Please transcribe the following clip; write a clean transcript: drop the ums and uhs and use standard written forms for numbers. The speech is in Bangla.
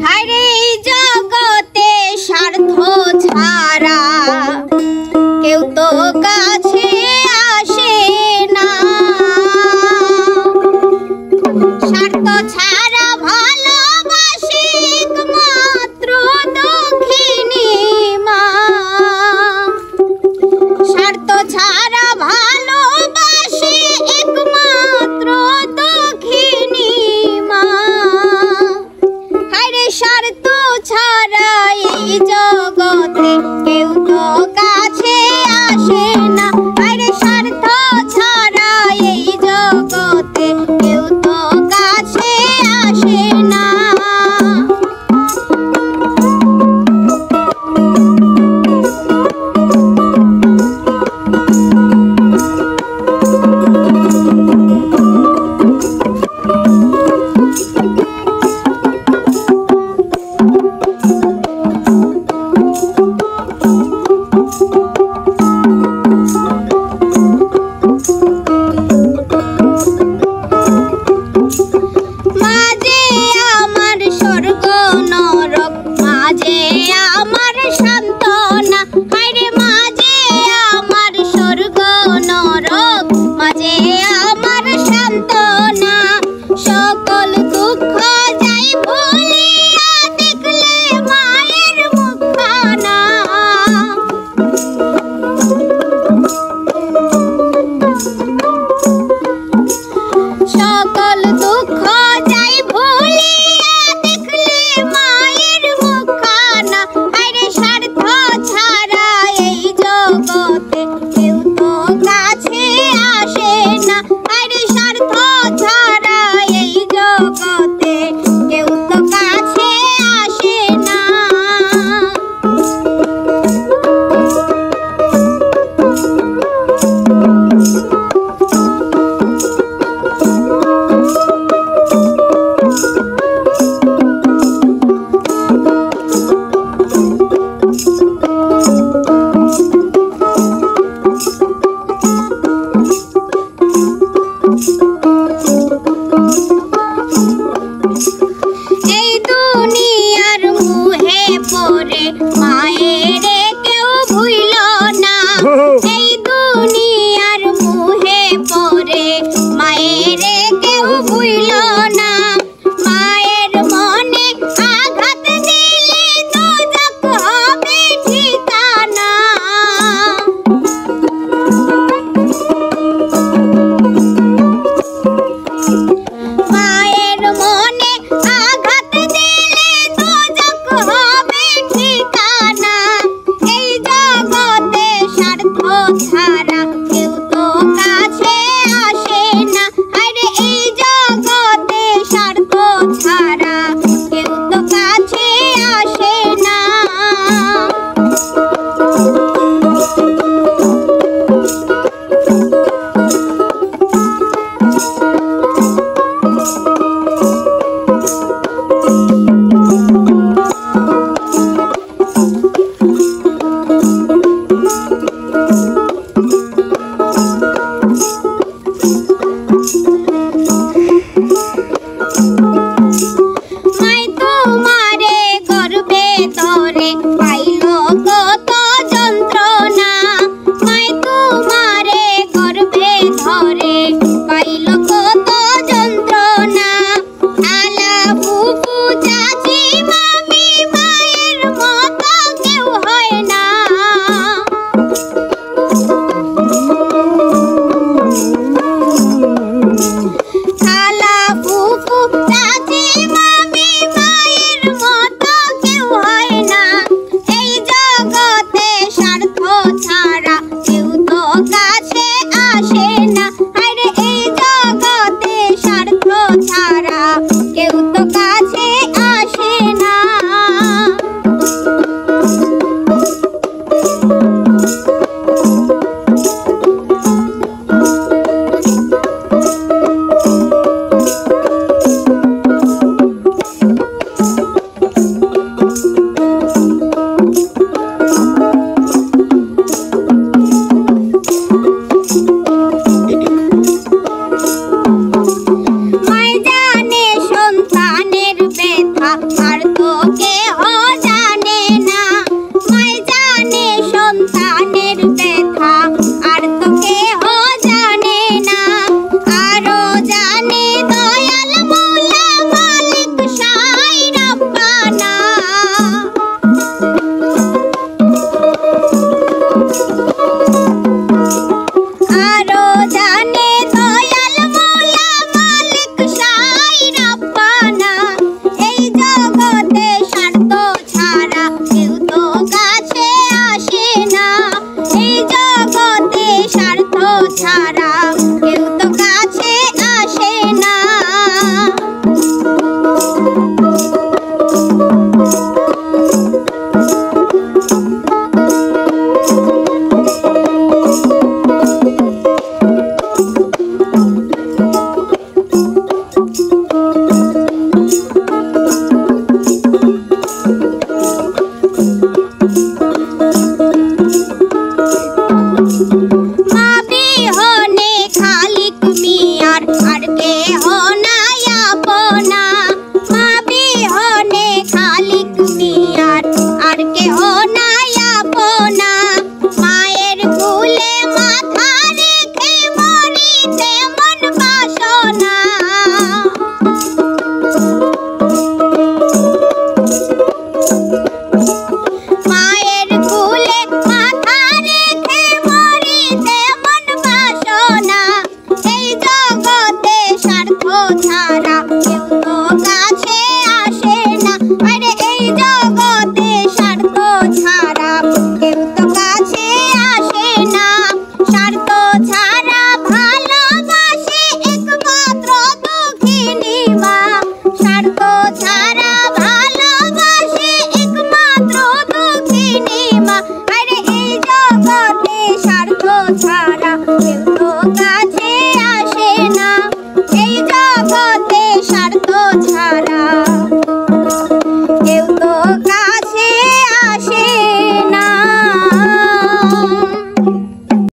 হায়রে এই জগতে স্বার্থ ছাড়া কেউ তো কাছে আসে না। স্বার্থ ছাড়া ভালোবাসে একমাত্র দক্ষিণী মা। স্বার্থ ছাড়া ভালোবাসে একমাত্র দক্ষিণী মা। হায়রে স্বার্থ ছাড়া এই জগতে কেউ তো কাছে আসে না। হায়রে স্বার্থ ছাড়া এই জগতে কেউ তো কাছে আসে না। মাঝে আমার স্বর্গ নরক, মাঝে আমার সান্ত্বনা। হায়রে মাঝে আমার স্বর্গ নরক, মাঝে আমার সান্ত্বনা। সকল দুঃখ যাই ভুলিয়া দেখলে মায়ের মুখখানা। সকল দুঃখ যাই ভুলিয়া দেখলে তো কেহ জানে না, মাই জানে সন্তানের ব্যথা, আর তো কেহ জানে না। আরো জানে দয়াল মৌলা মালিক সাই রব্বানা। আরো জানে দয়াল মৌলা মালিক সাই রব্বানা। এই জগতে স্বার্থ ছাড়া কেউ তো কাছে আসে না, এই জগতে স্বার্থ ছাড়া কেউ তো কাছে আসে না। মা বিহনে খালিক মিয়ার আর কেহ নাই আপনা, মা বিহনে খালিক মিয়ার আর কেহ নাই আপনা। মায়ের কুলে মাথা রেখে মরিতে মন বাসনা। মায়ের কুলে মাথা রেখে মরিতে মন বাসনা। এই জগতে স্বার্থ ছাড়া কেউ তো কাছে আসে না, আরে এই জগতে স্বার্থ ছাড়া কেউ তো কাছে আসে না। স্বার্থ ছাড়া ভালোবাসে একমাত্র দুঃখিনী মা, স্বার্থ ছাড়া ভালোবাসে একমাত্র দুঃখিনী মা। আরে এই জগতে স্বার্থ ছাড়া